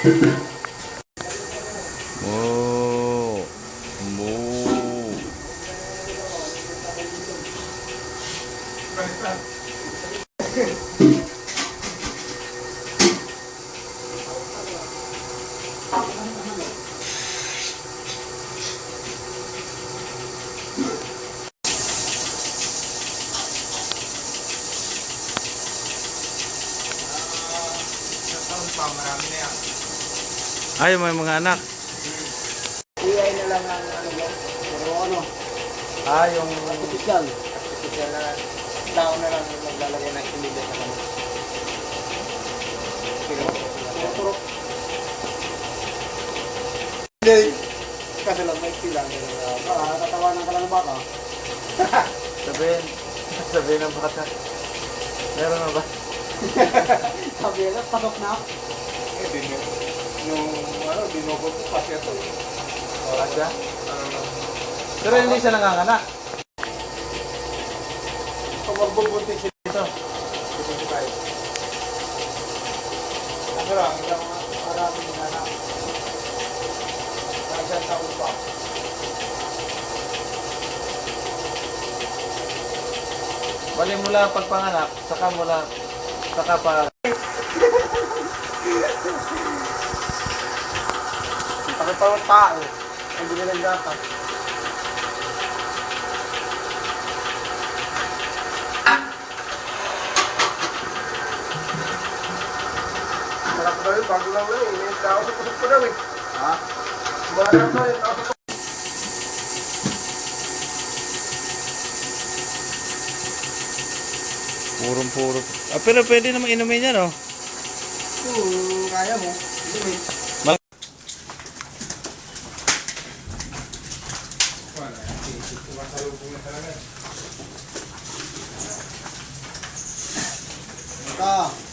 Moo. Moo. Marami na yan. Ay, may mga anak. Iyay na lang ang ano mo. Pero ano, Yung artificial. artificial na tao na lang yung maglalagay ng immediate na kami. Puro. Hindi. Kasi lang may pilang. Tatawanan ka lang ng baka. Sabihin ng bata. Meron na ba? Sabi na, pasok na. Binubog ko kasi ito. Wala siya. Pero hindi siya nanganganak. Pag magbubuntis siya dito. Ano lang, maraming anak. Nasaan taon pa. Bali mula pagpanganak, saka pa. Bakit pa ng tao? Hindi nila ng gata. Sarap na yun, bago lang lang. May tao sa kusog ko daw eh. Ha? Marap na yun, tao sa Purong-puro. Ah, pero pwede naman inumin yan, oh. Kaya mo. Hindi. sumasalubong na talaga. Ito.